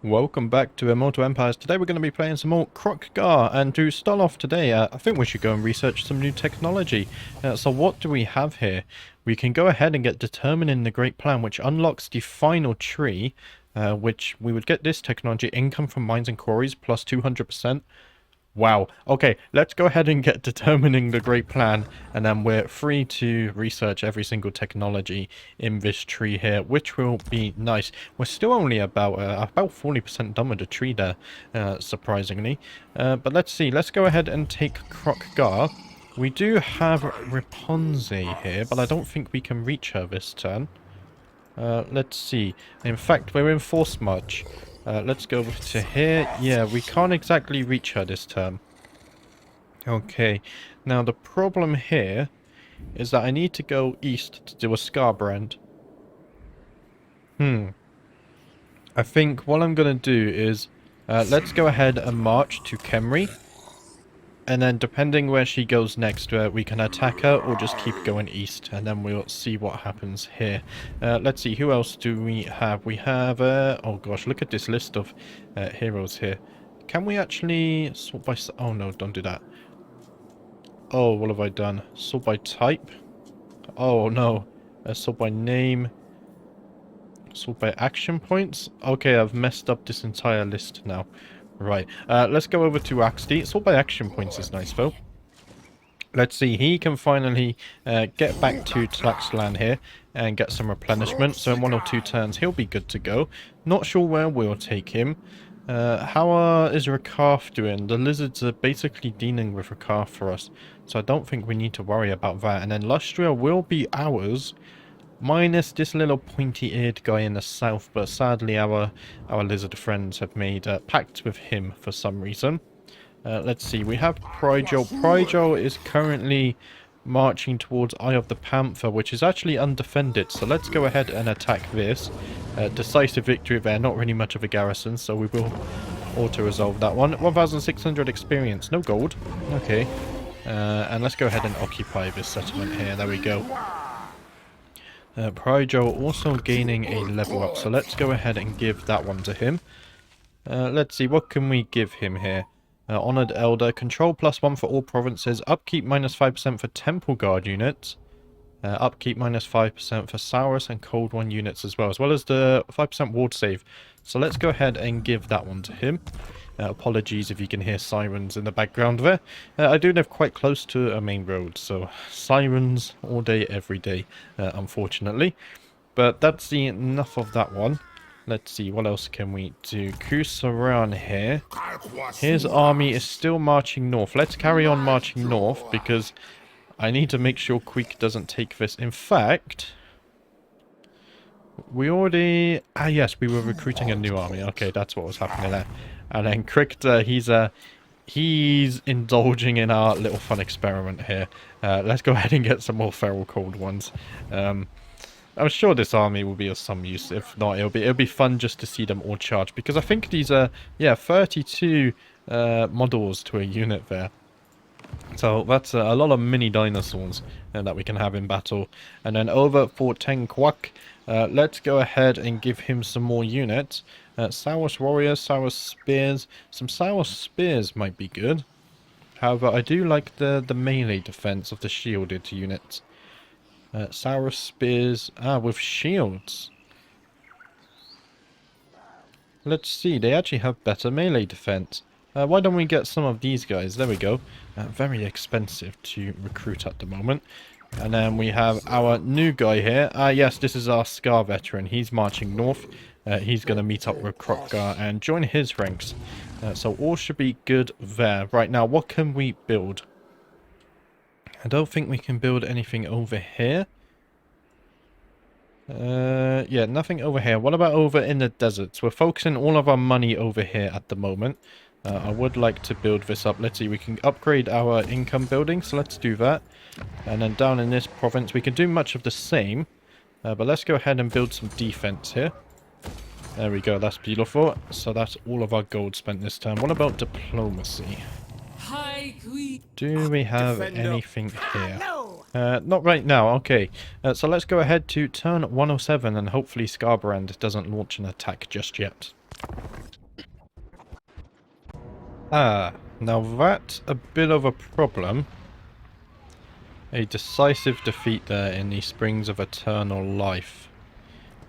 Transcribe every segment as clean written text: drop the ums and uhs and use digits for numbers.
Welcome back to Immortal Empires. Today we're going to be playing some more Kroq-Gar, and to start off today, I think we should go and research some new technology. So what do we have here? We can go ahead and get Determining the Great Plan, which unlocks the final tree, which we would get this technology, income from mines and quarries, plus 200%. Wow. Okay, let's go ahead and get Determining the Great Plan, and then we're free to research every single technology in this tree here, which will be nice. We're still only about 40% done with the tree there, surprisingly. But let's see. Let's go ahead and take Kroq-Gar. We do have Rapunzel here, but I don't think we can reach her this turn. Let's see. In fact, we're in Force March. Let's go over to here. Yeah, we can't exactly reach her this turn. Okay. Now, the problem here is that I need to go east to do a Scar brand. I think what I'm going to do is let's go ahead and march to Khemri. And then depending where she goes next, we can attack her or just keep going east. And then we'll see what happens here. Let's see, who else do we have? We have, oh gosh, look at this list of heroes here. Can we actually sort by... Oh no, don't do that. Oh, what have I done? Sort by type? Oh no. Sort by name. Sort by action points? Okay, I've messed up this entire list now. Right, let's go over to Axty. Sort by action points is nice, though. Let's see, he can finally get back to Tlaxcalan here and get some replenishment. So in 1 or 2 turns, he'll be good to go. Not sure where we'll take him. How is Rakaf doing? The lizards are basically dealing with Rakaf for us. So I don't think we need to worry about that. And then Lustria will be ours. Minus this little pointy-eared guy in the south, but sadly our lizard friends have made a pact with him for some reason. Let's see, we have Prygel. Prygel is currently marching towards Eye of the Panther, which is actually undefended, so let's go ahead and attack this. Decisive victory there, not really much of a garrison, so we will auto-resolve that one. 1,600 experience, no gold. Okay, and let's go ahead and occupy this settlement here, there we go. Prygel also gaining a level up, so let's go ahead and give that one to him. Let's see, what can we give him here? Honored Elder, control +1 for all provinces, upkeep -5% for Temple Guard units, upkeep -5% for Saurus and Cold One units as well as the 5% ward save. So let's go ahead and give that one to him. Apologies if you can hear sirens in the background there. I do live quite close to a main road, so sirens all day, every day, unfortunately. But that's enough of that one. Let's see, what else can we do? Kusaran here. His army is still marching north. Let's carry on marching north, because I need to make sure Queek doesn't take this. In fact... we already... Ah, yes, we were recruiting a new army. Okay, that's what was happening there. And then Crichter, he's indulging in our little fun experiment here. Let's go ahead and get some more Feral Cold Ones. I'm sure this army will be of some use. If not, it'll be fun just to see them all charge. Because I think these are, yeah, 32 models to a unit there. So that's a lot of mini dinosaurs that we can have in battle. And then over for Tenquak, let's go ahead and give him some more units. Saurus Warriors, Saurus Spears. Some Saurus Spears might be good. However, I do like the melee defense of the shielded units. Saurus Spears, with shields. Let's see, they actually have better melee defense. Why don't we get some of these guys? There we go. Very expensive to recruit at the moment. And then we have our new guy here. Yes, this is our Scar veteran. He's marching north. He's going to meet up with Kroq-Gar and join his ranks. So all should be good there. Right, now, what can we build? I don't think we can build anything over here. Yeah, nothing over here. What about over in the deserts? We're focusing all of our money over here at the moment. I would like to build this up. Let's see, we can upgrade our income building, so let's do that. And then down in this province, we can do much of the same. But let's go ahead and build some defense here. There we go, that's beautiful. So that's all of our gold spent this time. What about diplomacy? Do we have anything here? Not right now, okay. So let's go ahead to turn 107 and hopefully Scarbrand doesn't launch an attack just yet. Ah, now that's a bit of a problem. A decisive defeat there in the Springs of Eternal Life.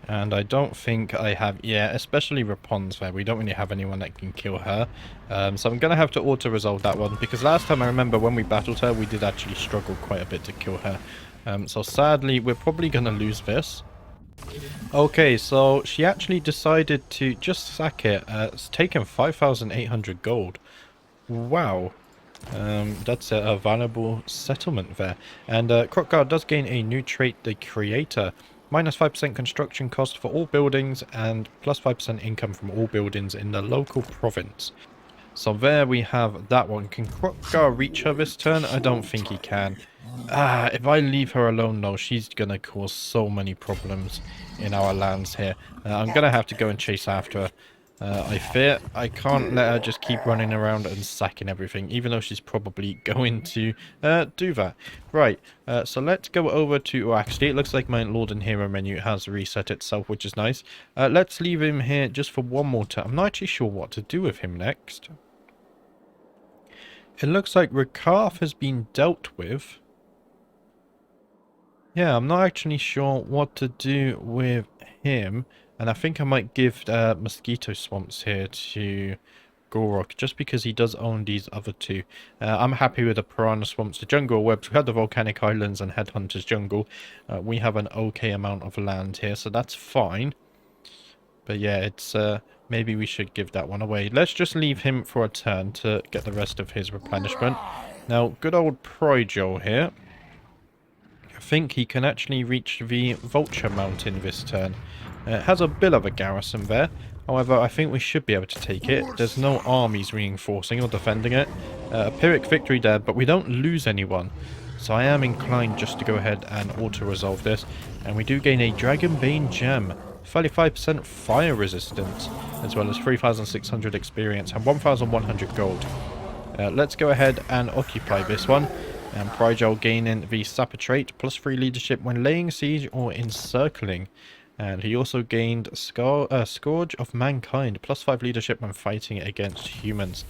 And I don't think I have... Yeah, especially Rapun's there. We don't really have anyone that can kill her. So I'm going to have to auto-resolve that one. Because last time I remember when we battled her, we did actually struggle quite a bit to kill her. So sadly, we're probably going to lose this. Okay, so she actually decided to just sack it. It's taken 5,800 gold. Wow. That's a valuable settlement there. And Kroq-Gar does gain a new trait, the Creator. Minus 5% construction cost for all buildings and plus 5% income from all buildings in the local province. So there we have that one. Can Kroq-Gar reach her this turn? I don't think he can. If I leave her alone though, she's gonna cause so many problems in our lands here. I'm gonna have to go and chase after her. I fear I can't let her just keep running around and sacking everything, even though she's probably going to do that. Right, so let's go over to... Oh, actually, it looks like my Lord and Hero menu has reset itself, which is nice. Let's leave him here just for one more turn. I'm not actually sure what to do with him next. It looks like Rikarth has been dealt with. Yeah, I'm not actually sure what to do with him. And I think I might give Mosquito Swamps here to Gorok, just because he does own these other two. I'm happy with the Piranha Swamps, the Jungle Webs. We had the Volcanic Islands and Headhunters Jungle. We have an okay amount of land here, so that's fine. But yeah, it's maybe we should give that one away. Let's just leave him for a turn to get the rest of his replenishment. Now, good old Prydjol here. I think he can actually reach the Vulture Mountain this turn. It has a bit of a garrison there. However, I think we should be able to take it. There's no armies reinforcing or defending it. A Pyrrhic victory there, but we don't lose anyone. So I am inclined just to go ahead and auto-resolve this. And we do gain a Dragonbane Gem. 35% fire resistance, as well as 3,600 experience and 1,100 gold. Let's go ahead and occupy this one. And Prydjol gaining the Sapper trait, plus 3 leadership when laying siege or encircling. And he also gained Scourge of Mankind, plus 5 leadership when fighting against humans.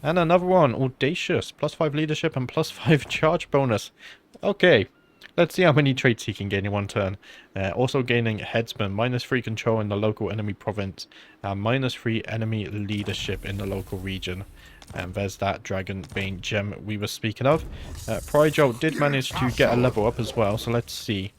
And another one, Audacious, plus 5 leadership and plus 5 charge bonus. Okay, let's see how many traits he can gain in one turn. Also gaining Headsman, minus 3 control in the local enemy province, and minus 3 enemy leadership in the local region. And there's that Dragonbane gem we were speaking of. Prydjol did manage to get a level up as well, so let's see.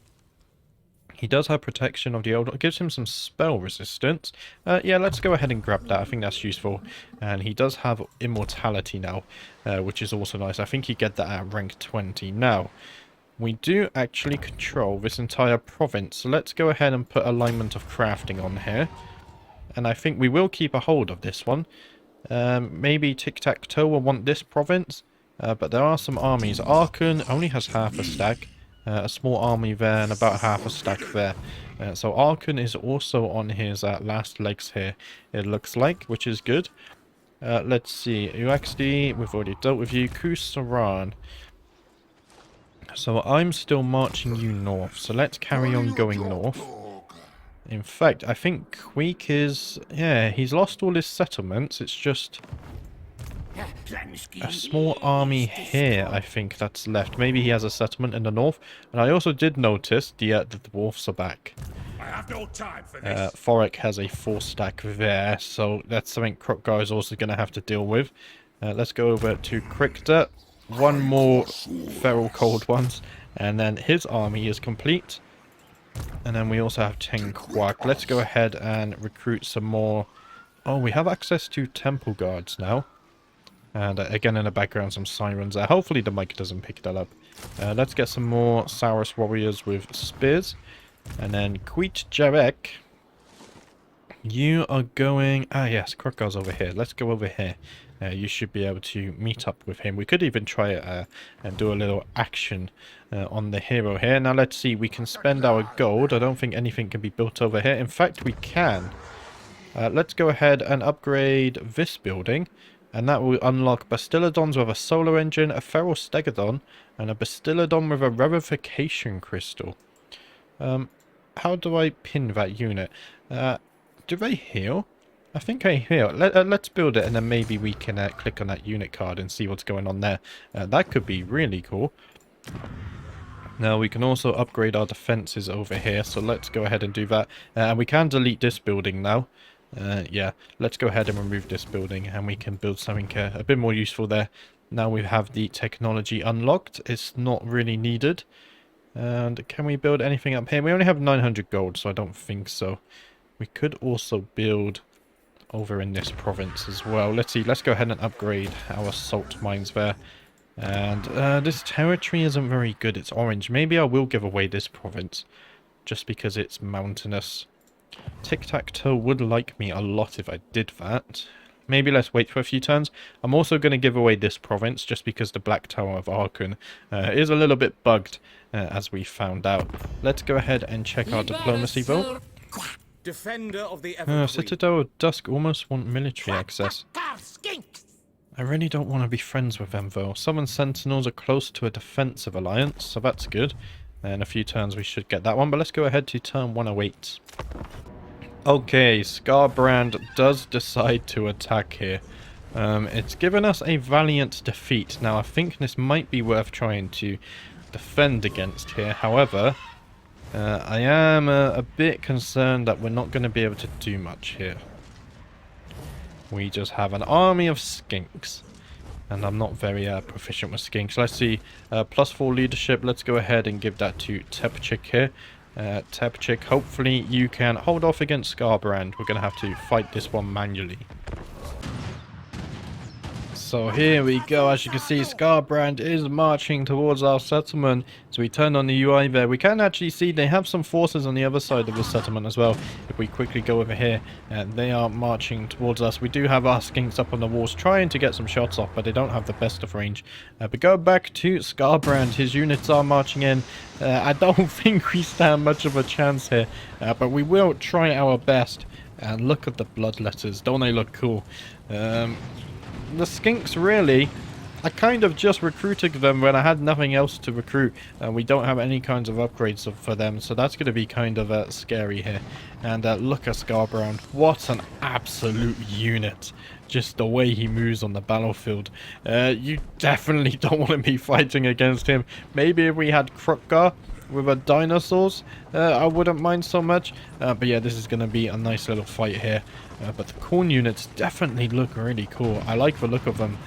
He does have protection of the old. It gives him some spell resistance. Yeah, let's go ahead and grab that. I think that's useful. And he does have immortality now, which is also nice. I think you get that at rank 20. Now, we do actually control this entire province. So let's go ahead and put alignment of crafting on here. And I think we will keep a hold of this one. Maybe Tic-Tac-Toe will want this province. But there are some armies. Arkhan only has half a stack. A small army there and about half a stack there. So Arkhan is also on his last legs here, it looks like, which is good. Let's see. UXD, we've already dealt with you. Kusaran. So I'm still marching you north. So let's carry on going north. In fact, I think Queek is... Yeah, he's lost all his settlements. It's just... a small army here, I think, that's left. Maybe he has a settlement in the north. And I also did notice the dwarfs are back. I have no time for this. Thorek has a 4 stack there, so that's something Kroq-Gar is also going to have to deal with. Let's go over to Krikta. One more feral cold ones, and then his army is complete. And then we also have Tenquark. Let's go ahead and recruit some more. Oh, we have access to temple guards now. And again in the background some sirens there. Hopefully the mic doesn't pick that up. Let's get some more Saurus warriors with spears. And then Queet Jarek. You are going... Ah yes, Kroq-Gar's over here. Let's go over here. You should be able to meet up with him. We could even try it and do a little action on the hero here. Now let's see. We can spend our gold. I don't think anything can be built over here. In fact, we can. Let's go ahead and upgrade this building. And that will unlock Bastillodons with a solar engine, a feral stegodon, and a Bastillodon with a revivification crystal. How do I pin that unit? Do they heal? I think here, let's build it and then maybe we can click on that unit card and see what's going on there. That could be really cool. Now we can also upgrade our defenses over here, so let's go ahead and do that. And we can delete this building now. Yeah, let's go ahead and remove this building and we can build something a bit more useful there. Now we have the technology unlocked. It's not really needed. And can we build anything up here? We only have 900 gold, so I don't think so. We could also build over in this province as well. Let's see, let's go ahead and upgrade our salt mines there. And this territory isn't very good. It's orange. Maybe I will give away this province just because it's mountainous. Tic-Tac-Toe would like me a lot if I did that. Maybe let's wait for a few turns. I'm also going to give away this province just because the Black Tower of Arkun is a little bit bugged, as we found out. Let's go ahead and check our diplomacy vote. Defender of the Citadel of Dusk almost want military access. I really don't want to be friends with them though. Southern Sentinels are close to a defensive alliance, so that's good. In a few turns we should get that one, but let's go ahead to turn 108. Okay, Scarbrand does decide to attack here. It's given us a valiant defeat. Now I think this might be worth trying to defend against here. However, I am a bit concerned that we're not going to be able to do much here. We just have an army of skinks. And I'm not very proficient with skinks. Let's see. +4 leadership. Let's go ahead and give that to Tepchik here. Tepchik, hopefully you can hold off against Scarbrand. We're going to have to fight this one manually. So here we go. As you can see, Scarbrand is marching towards our settlement. So we turn on the UI there. We can actually see they have some forces on the other side of the settlement as well. If we quickly go over here, they are marching towards us. We do have our skinks up on the walls trying to get some shots off, but they don't have the best of range. But go back to Scarbrand. His units are marching in. I don't think we stand much of a chance here, but we will try our best. And look at the bloodletters. Don't they look cool? The skinks, really, I kind of just recruited them when I had nothing else to recruit, and we don't have any kinds of upgrades for them, so that's going to be kind of scary here. And look at Scarbrand. What an absolute unit. Just the way he moves on the battlefield. You definitely don't want to be fighting against him. Maybe if we had Kroq-Gar with a dinosaurs, I wouldn't mind so much. But yeah, this is going to be a nice little fight here. But the corn units definitely look really cool. I like the look of them.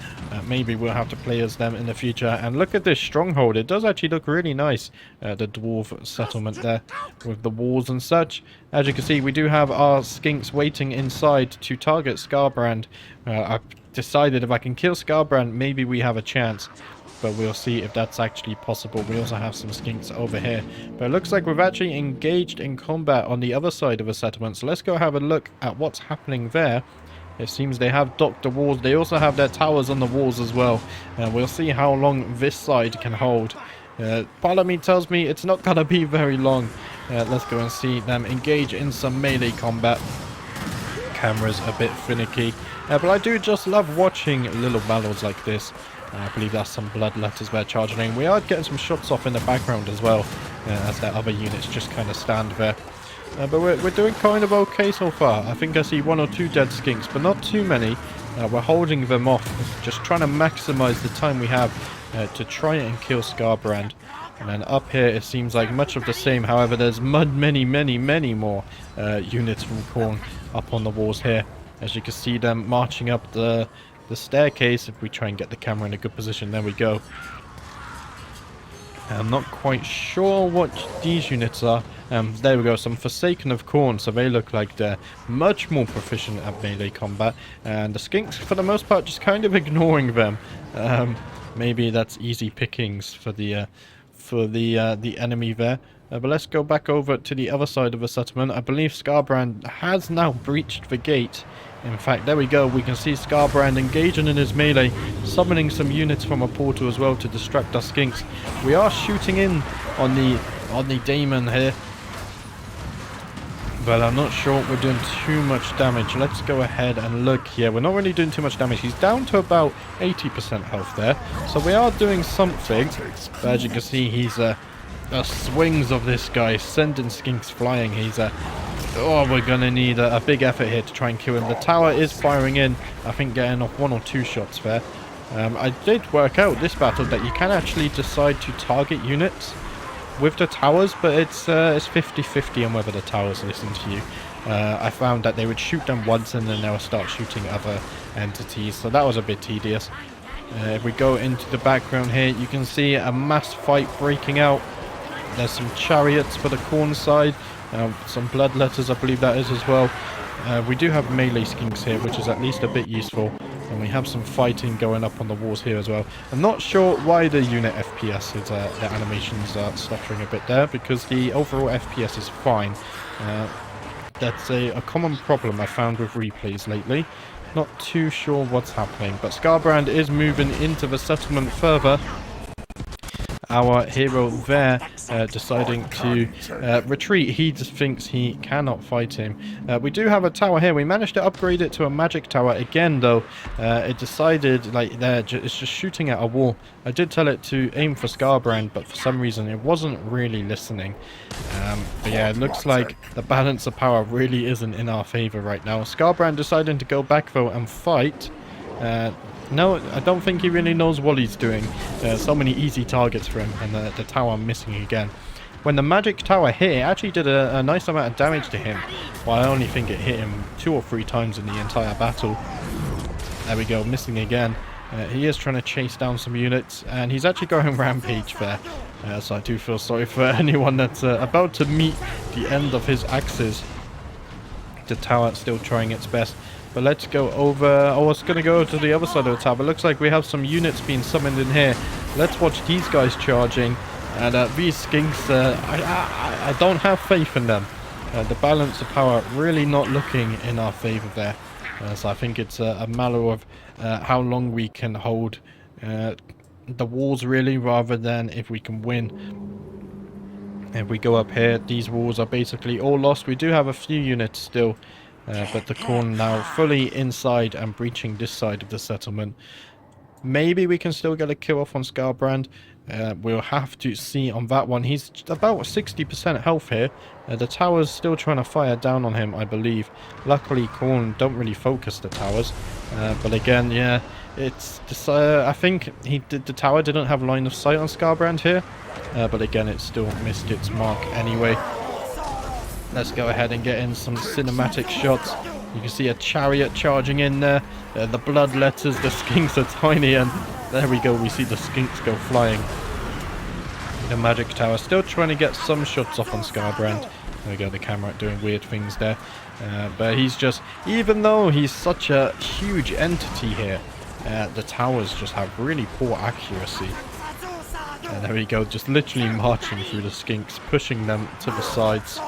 Maybe we'll have to play as them in the future. And look at this stronghold. It does actually look really nice. The dwarf settlement there with the walls and such. As you can see, we do have our skinks waiting inside to target Scarbrand. I've decided if I can kill Scarbrand, maybe we have a chance. But we'll see if that's actually possible. We also have some skinks over here. But it looks like we've actually engaged in combat on the other side of the settlement. So let's go have a look at what's happening there. It seems they have docked the walls. They also have their towers on the walls as well. We'll see how long this side can hold. Part of me tells me it's not going to be very long. Let's go and see them engage in some melee combat. Camera's a bit finicky. But I do just love watching little battles like this. I believe that's some bloodletters they're charging in. We are getting some shots off in the background as well, as their other units just kind of stand there. But we're doing kind of okay so far. I think I see 1 or 2 dead skinks, but not too many. We're holding them off, just trying to maximize the time we have to try and kill Scarbrand. And then up here it seems like much of the same. However, there's many more units from Khorne up on the walls here. As you can see them marching up the staircase. If we try and get the camera in a good position, there we go. I'm not quite sure what these units are. There we go, some Forsaken of Khorne, so they look like they're much more proficient at melee combat. And the skinks, for the most part, just kind of ignoring them. Maybe that's easy pickings for the enemy there. But let's go back over to the other side of the settlement. I believe Scarbrand has now breached the gate. In fact, there we go. We can see Scarbrand engaging in his melee, summoning some units from a portal as well to distract our skinks. We are shooting in on the demon here, but I'm not sure we're doing too much damage. Let's go ahead and look here. We're not really doing too much damage. He's down to about 80% health there, so we are doing something. But as you can see, he's the swings of this guy, sending skinks flying. He's oh, we're gonna need a big effort here to try and kill him. The tower is firing in, I think getting off 1 or 2 shots there. I did work out this battle that you can actually decide to target units with the towers, but it's 50-50 on whether the towers listen to you. I found that they would shoot them once and then they'll start shooting other entities, so that was a bit tedious. If we go into the background here, you can see a mass fight breaking out. There's some chariots for the corn side, some bloodletters I believe that is as well. We do have melee skinks here, which is at least a bit useful, and we have some fighting going up on the walls here as well. I'm not sure why the unit FPS is, the animations are stuttering a bit there, because the overall FPS is fine. That's a common problem I found with replays lately. Not too sure what's happening, but Skarbrand is moving into the settlement further. Our hero there deciding to retreat. He just thinks he cannot fight him. We do have a tower here. We managed to upgrade it to a magic tower again, though. It decided, like, it's just shooting at a wall. I did tell it to aim for Skarbrand, but for some reason it wasn't really listening. But yeah, it looks like the balance of power really isn't in our favor right now. Skarbrand deciding to go back, though, and fight. No, I don't think he really knows what he's doing. So many easy targets for him, and the tower missing again. When the magic tower hit, it actually did a nice amount of damage to him. Well, I only think it hit him 2 or 3 times in the entire battle. There we go, missing again. He is trying to chase down some units, and he's actually going rampage there. So I do feel sorry for anyone that's about to meet the end of his axes. The tower still trying its best. But let's go over. I was going to go to the other side of the tower. Looks like we have some units being summoned in here. Let's watch these guys charging. And these skinks, I don't have faith in them. The balance of power really not looking in our favor there. So I think it's a matter of how long we can hold the walls, really, rather than if we can win. If we go up here, these walls are basically all lost. We do have a few units still. But the corn now fully inside and breaching this side of the settlement. Maybe we can still get a kill off on Skarbrand. We'll have to see on that one. He's about 60% health here. The tower's still trying to fire down on him, I believe. Luckily, Korn don't really focus the towers. But again, yeah, it's I think the tower didn't have line of sight on Skarbrand here. But again, it still missed its mark anyway. Let's go ahead and get in some cinematic shots. You can see a chariot charging in there. The bloodletters, the skinks are tiny, and there we go. We see the skinks go flying. The magic tower still trying to get some shots off on Skarbrand. There we go, the camera doing weird things there. But he's just, even though he's such a huge entity here, the towers just have really poor accuracy. And there we go, just literally marching through the skinks, pushing them to the sides.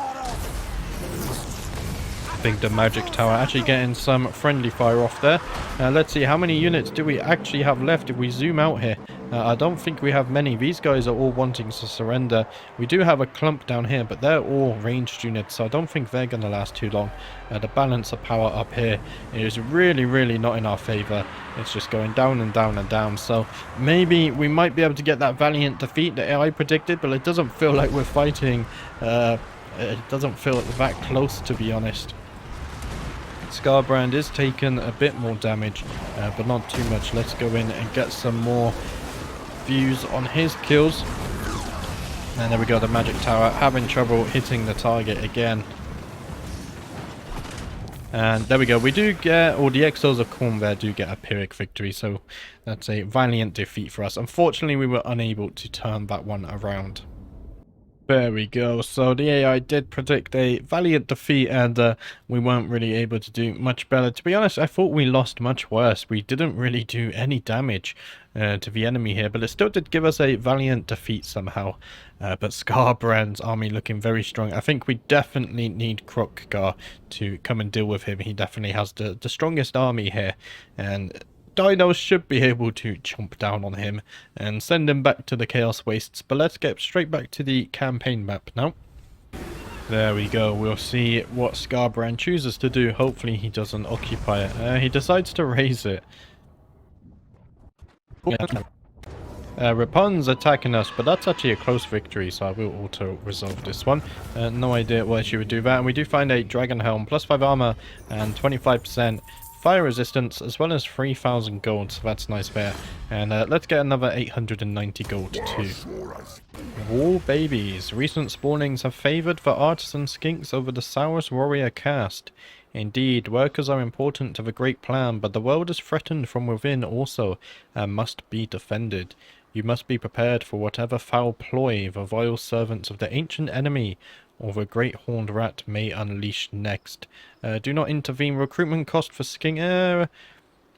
I think the magic tower actually getting some friendly fire off there. Let's see, how many units do we actually have left if we zoom out here? I don't think we have many. These guys are all wanting to surrender. We do have a clump down here, but they're all ranged units, so I don't think they're going to last too long. The balance of power up here is really not in our favor. It's just going down and down and down, so maybe we might be able to get that valiant defeat that I predicted, but it doesn't feel like we're fighting. It doesn't feel that close, to be honest. Skarbrand is taking a bit more damage, but not too much. Let's go in and get some more views on his kills. And there we go, the magic tower having trouble hitting the target again. And there we go, we do get, or the Exiles of Khorne there do get a Pyrrhic victory, so that's a valiant defeat for us. Unfortunately, we were unable to turn that one around. There we go, so the AI did predict a valiant defeat, and we weren't really able to do much better. To be honest, I thought we lost much worse. We didn't really do any damage to the enemy here, but it still did give us a valiant defeat somehow. But Skarbrand's army looking very strong. I think we definitely need Kroq-Gar to come and deal with him. He definitely has the strongest army here, and Dinos should be able to chomp down on him and send him back to the Chaos Wastes. But let's get straight back to the campaign map now. There we go. We'll see what Skarbrand chooses to do. Hopefully he doesn't occupy it. He decides to raise it. Rapun's attacking us, but that's actually a close victory, so I will auto-resolve this one. No idea why she would do that. And we do find a Dragon Helm, +5 armor, and 25% fire resistance, as well as 3,000 gold, so that's nice there. And let's get another 890 gold too. War babies. Recent spawnings have favoured the artisan skinks over the Saurus warrior caste. Indeed, workers are important to the great plan, but the world is threatened from within also, and must be defended. You must be prepared for whatever foul ploy the vile servants of the ancient enemy or the great horned rat may unleash next. Do not intervene. Recruitment cost for skink...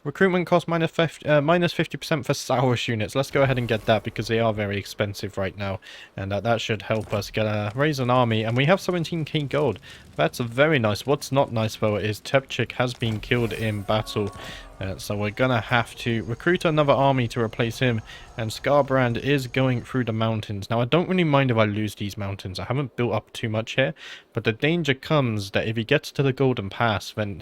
recruitment cost minus 50% for Saurus units. Let's go ahead and get that because they are very expensive right now. And that should help us get raise an army. And we have 17k gold. That's very nice. What's not nice though is Tepchik has been killed in battle. So we're going to have to recruit another army to replace him. And Skarbrand is going through the mountains. Now I don't really mind if I lose these mountains. I haven't built up too much here. But the danger comes that if he gets to the Golden Pass, then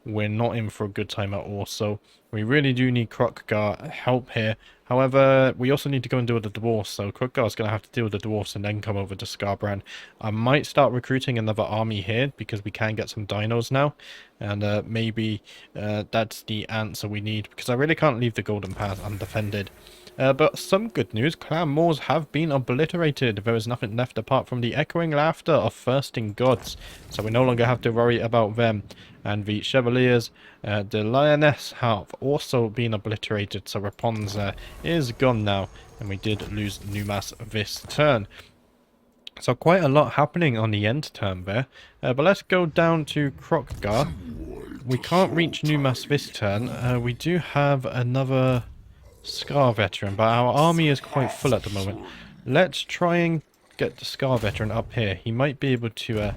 we're not in for a good time at all. So we really do need Kroq-Gar help here. However, we also need to go and deal with the dwarfs. So Kroq-Gar is going to have to deal with the dwarfs and then come over to Skarbrand. I might start recruiting another army here because we can get some dinos now. And maybe that's the answer we need because I really can't leave the Golden Pass undefended. But some good news, clan Moors have been obliterated. There is nothing left apart from the echoing laughter of thirsting gods. So we no longer have to worry about them. And the Chevaliers, the Lioness have also been obliterated. So Rapunzel is gone now. And we did lose Numas this turn. So quite a lot happening on the end turn there. But let's go down to Kroq-Gar. We can't reach Numas this turn. We do have another Scar Veteran, but our army is quite full at the moment. Let's try and get the Scar Veteran up here. He might be able to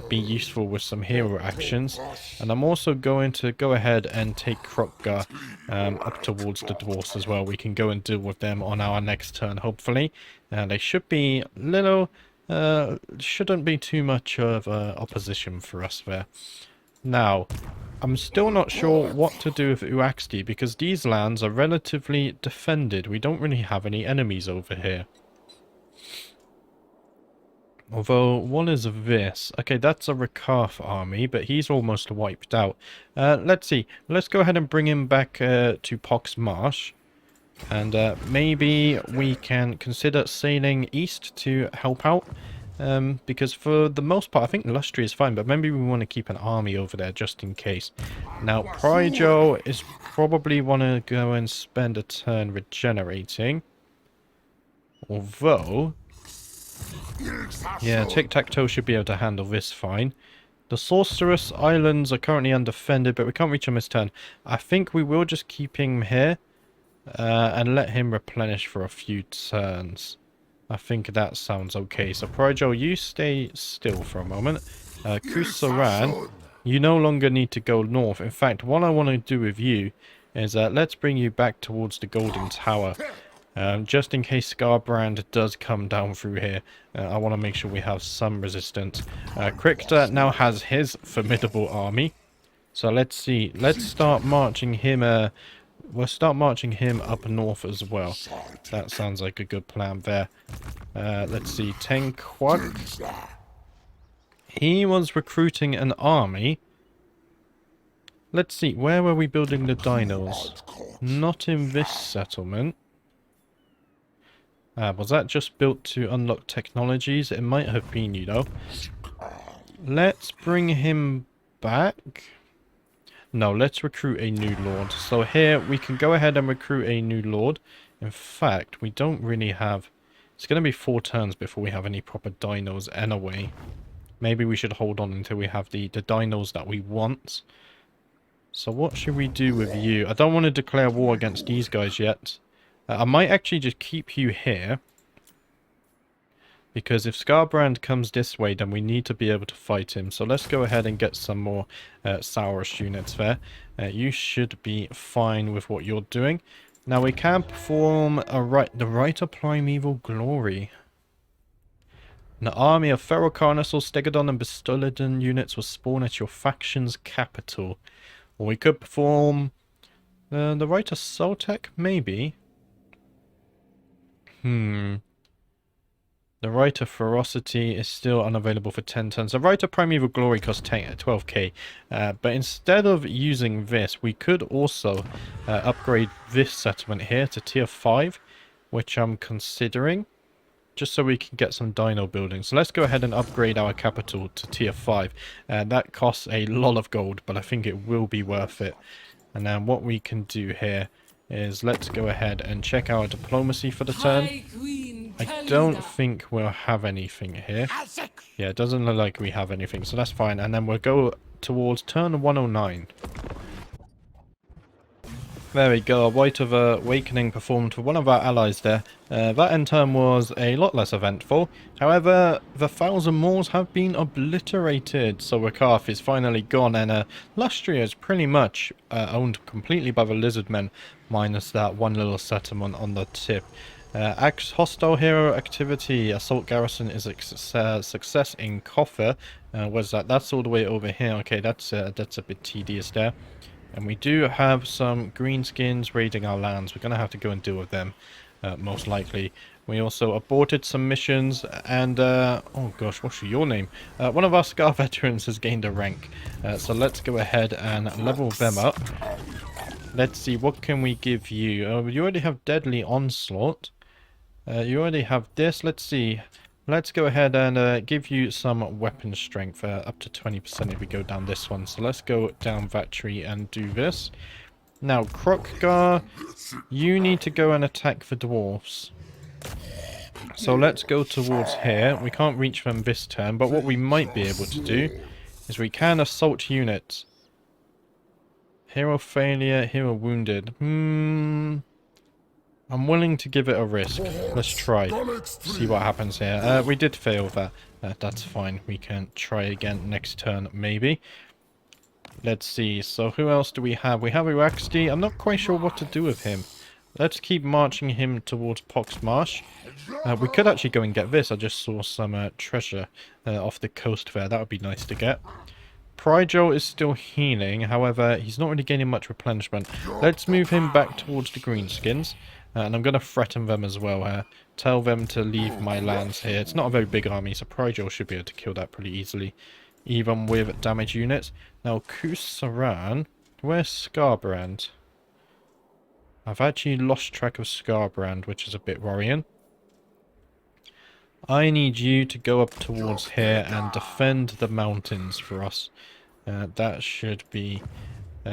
be useful with some hero actions. And I'm also going to go ahead and take Kroq-Gar up towards the dwarfs as well. We can go and deal with them on our next turn, hopefully. And they should be little... shouldn't be too much of opposition for us there. Now, I'm still not sure what to do with Uaxti because these lands are relatively defended. We don't really have any enemies over here. Although, what is this? Okay, that's a Rakarth army, but he's almost wiped out. Let's see. Let's go ahead and bring him back to Pox Marsh. And maybe we can consider sailing east to help out. Because for the most part, I think Lustry is fine, but maybe we want to keep an army over there just in case. Now, Pryjo is probably want to go and spend a turn regenerating. Although... yeah, Tic-Tac-Toe should be able to handle this fine. The Sorceress Islands are currently undefended, but we can't reach them this turn. I think we will just keep him here and let him replenish for a few turns. I think that sounds okay. So, Pryjo, you stay still for a moment. Kusaran, you no longer need to go north. In fact, what I want to do with you is let's bring you back towards the Golden Tower. Just in case Skarbrand does come down through here, I want to make sure we have some resistance. Krikta now has his formidable army. So let's see. Let's start marching him... we'll start marching him up north as well. That sounds like a good plan there. Let's see. Tenquak. He was recruiting an army. Let's see. Where were we building the dinos? Not in this settlement. Was that just built to unlock technologies? It might have been, you know. Let's bring him back. No, let's recruit a new lord. So here, we can go ahead and recruit a new lord. In fact, we don't really have... it's going to be 4 turns before we have any proper dinos anyway. Maybe we should hold on until we have the dinos that we want. So what should we do with you? I don't want to declare war against these guys yet. I might actually just keep you here. Because if Skarbrand comes this way, then we need to be able to fight him. So let's go ahead and get some more Saurus units there. You should be fine with what you're doing. Now we can perform the Rite of Primeval Glory. An army of Feral Carnosaur, Stegodon and Bastolodon units will spawn at your faction's capital. Or we could perform the Rite of Soltec, maybe. The Rite of Ferocity is still unavailable for 10 turns. The Rite of Primeval Glory costs 12k. But instead of using this, we could also upgrade this settlement here to tier 5, which I'm considering, just so we can get some dino buildings. So let's go ahead and upgrade our capital to tier 5. That costs a lot of gold, but I think it will be worth it. And then what we can do here is let's go ahead and check our diplomacy for the turn. I don't think we'll have anything here. Yeah, it doesn't look like we have anything, so that's fine. And then we'll go towards turn 109. There we go, a Rite of Awakening performed for one of our allies there. That in turn was a lot less eventful. However, the Thousand Moors have been obliterated, so Rakarth is finally gone, and Lustria is pretty much owned completely by the Lizard Men, minus that one little settlement on the tip. Hostile hero activity, assault garrison is a success in Koffer. What's that? That's all the way over here. Okay, that's a bit tedious there. And we do have some greenskins raiding our lands. We're going to have to go and deal with them, most likely. We also aborted some missions, and, oh gosh, what's your name? One of our Scar veterans has gained a rank. So let's go ahead and level them up. Let's see, what can we give you? You already have Deadly Onslaught. You already have this. Let's see. Let's go ahead and give you some weapon strength, up to 20% if we go down this one. So let's go down that tree and do this. Now, Kroq-Gar, you need to go and attack the dwarves. So let's go towards here. We can't reach them this turn, but what we might be able to do is we can assault units. Hero failure, hero wounded. I'm willing to give it a risk. Let's try. See what happens here. We did fail that. That's fine. We can try again next turn, maybe. Let's see. So who else do we have? We have Uraxti. I'm not quite sure what to do with him. Let's keep marching him towards Pox Marsh. We could actually go and get this. I just saw some treasure off the coast there. That would be nice to get. Prigel is still healing. However, he's not really gaining much replenishment. Let's move him back towards the greenskins. And I'm going to threaten them as well. Tell them to leave my lands here. It's not a very big army, so Prigel should be able to kill that pretty easily, even with damage units. Now, Kusaran, where's Scarbrand? I've actually lost track of Scarbrand, which is a bit worrying. I need you to go up towards here and defend the mountains for us. That should be...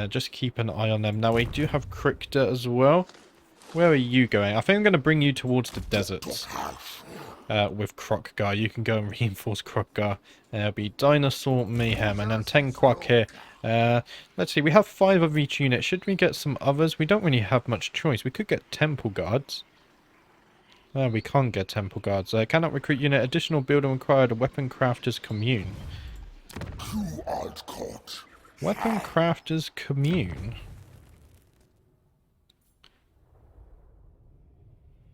just keep an eye on them. Now, we do have Krikda as well. Where are you going? I think I'm going to bring you towards the deserts with Kroq-Gar. You can go and reinforce Kroq-Gar. There'll be Dinosaur Mayhem and then 10 Quack here. Let's see, we have 5 of each unit. Should we get some others? We don't really have much choice. We could get Temple Guards. We can't get Temple Guards. Cannot recruit unit. Additional building required. A Weapon Crafters Commune. Weapon Crafters Commune.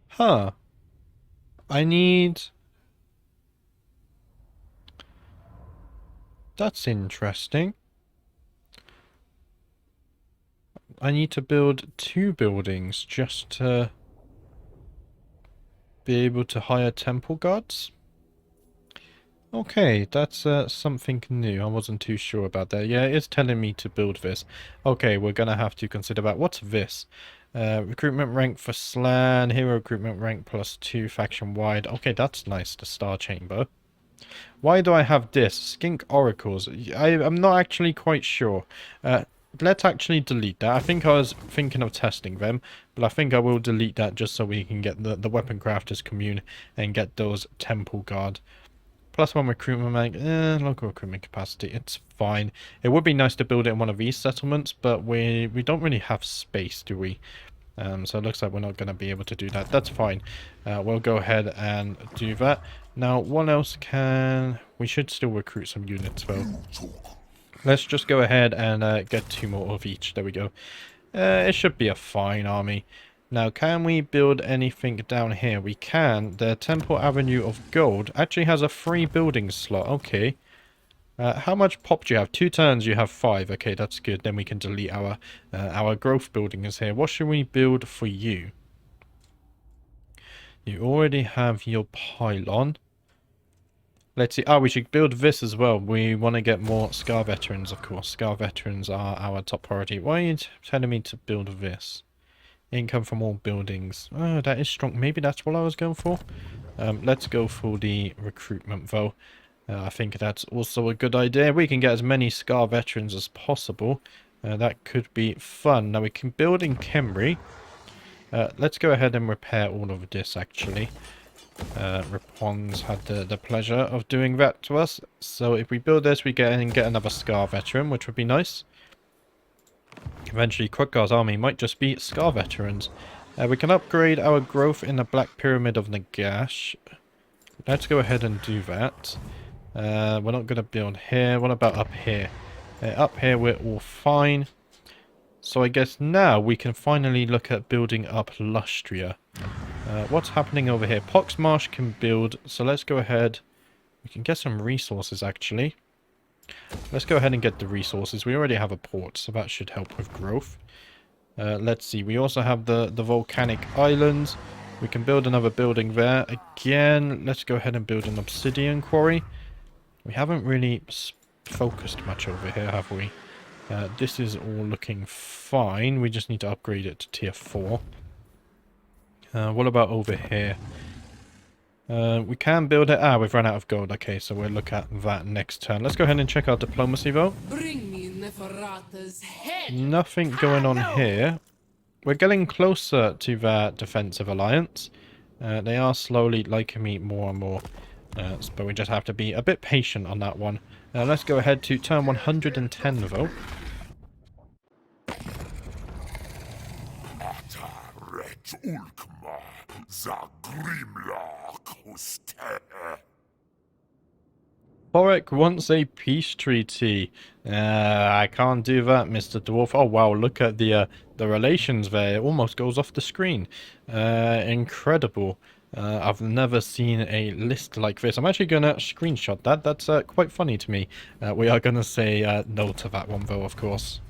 Huh. I need... That's interesting. I need to build 2 buildings just to be able to hire temple guards. Okay, that's something new. I wasn't too sure about that. Yeah, it's telling me to build this. Okay, we're gonna have to consider that. What's this? Recruitment rank for Slan, hero recruitment rank +2 faction wide. Okay, that's nice, the Star Chamber. Why do I have this? Skink Oracles. I'm not actually quite sure. Let's actually delete that. I think I was thinking of testing them, but I think I will delete that just so we can get the Weapon Crafters Commune and get those Temple Guard. +1 recruitment rank, local recruitment capacity, it's fine. It would be nice to build it in one of these settlements, but we don't really have space, do we? So it looks like we're not going to be able to do that. That's fine. We'll go ahead and do that. Now, what else can... We should still recruit some units, though. Let's just go ahead and get 2 more of each. There we go. It should be a fine army. Now, can we build anything down here? We can. The Temple Avenue of Gold actually has a free building slot. Okay. How much pop do you have? 2 turns, you have 5. Okay, that's good. Then we can delete our growth buildings here. What should we build for you? You already have your pylon. Let's see. Oh, we should build this as well. We want to get more Scar Veterans, of course. Scar Veterans are our top priority. Why are you telling me to build this? Income from all buildings. Oh, that is strong. Maybe that's what I was going for. Let's go for the recruitment, though. I think that's also a good idea. We can get as many Scar Veterans as possible. That could be fun. Now, we can build in Khemri. Let's go ahead and repair all of this, actually. Ripon's had the pleasure of doing that to us. So if we build this, we get another Scar Veteran, which would be nice. Eventually, Kroq-Gar's army might just be Scar Veterans. We can upgrade our growth in the Black Pyramid of Nagash. Let's go ahead and do that. We're not going to build here. What about up here? Up here, we're all fine. So I guess now we can finally look at building up Lustria. What's happening over here? Poxmarsh can build, so let's go ahead. We can get some resources, actually. Let's go ahead and get the resources. We already have a port, so that should help with growth. Let's see. We also have the volcanic islands. We can build another building there. Again, let's go ahead and build an obsidian quarry. We haven't really focused much over here, have we? This is all looking fine. We just need to upgrade it to tier 4. What about over here? We can build it. We've run out of gold. Okay, so we'll look at that next turn. Let's go ahead and check our diplomacy, though. Bring me Neferata's head. Nothing going on here. We're getting closer to their defensive alliance. They are slowly liking me more and more. But we just have to be a bit patient on that one. Let's go ahead to turn 110, though. Borek wants a peace treaty. I can't do that, Mr. Dwarf. Oh, wow, look at the relations there. It almost goes off the screen. Incredible. I've never seen a list like this. I'm actually going to screenshot that. That's quite funny to me. We are going to say no to that one, though, of course.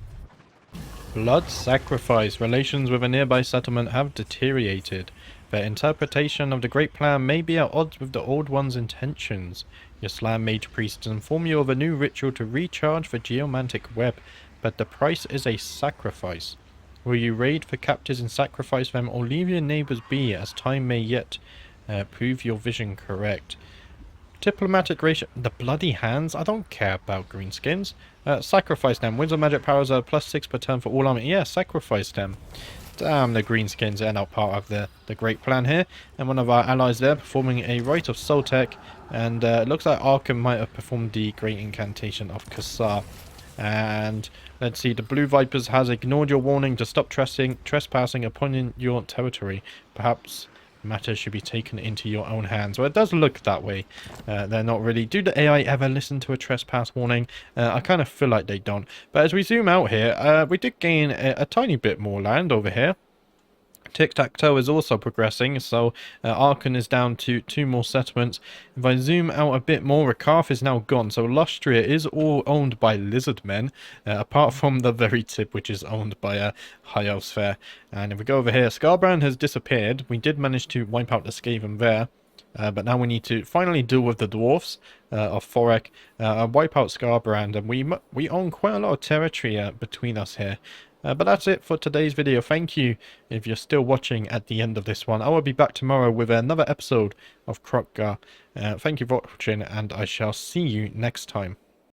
Blood sacrifice. Relations with a nearby settlement have deteriorated. Their interpretation of the Great Plan may be at odds with the Old One's intentions. Your Slam Mage priests inform you of a new ritual to recharge the geomantic web, but the price is a sacrifice. Will you raid for captives and sacrifice them, or leave your neighbours be, as time may yet prove your vision correct? Diplomatic ratio. The bloody hands? I don't care about greenskins. Sacrifice them. Winds of magic powers are +6 per turn for all army. Yeah, sacrifice them. Damn, the greenskins are not part of the Great Plan here. And one of our allies there performing a Rite of Soltec. And it looks like Arkham might have performed the Great Incantation of Kassar. And let's see, the Blue Vipers has ignored your warning to stop trespassing upon your territory. Perhaps matters should be taken into your own hands. Well, it does look that way. They're not really. Do the AI ever listen to a trespass warning? I kind of feel like they don't. But as we zoom out here, we did gain a tiny bit more land over here. Tic-Tac-Toe is also progressing, so Arkan is down to 2 more settlements. If I zoom out a bit more, Rakarth is now gone, so Lustria is all owned by lizard men, apart from the very tip, which is owned by High Elves Fair. And if we go over here, Scarbrand has disappeared. We did manage to wipe out the Skaven there. But now we need to finally deal with the dwarfs of Forek, wipe out Scarbrand, and we own quite a lot of territory between us here. But that's it for today's video. Thank you if you're still watching at the end of this one. I will be back tomorrow with another episode of Kroq-Gar. Thank you for watching, and I shall see you next time.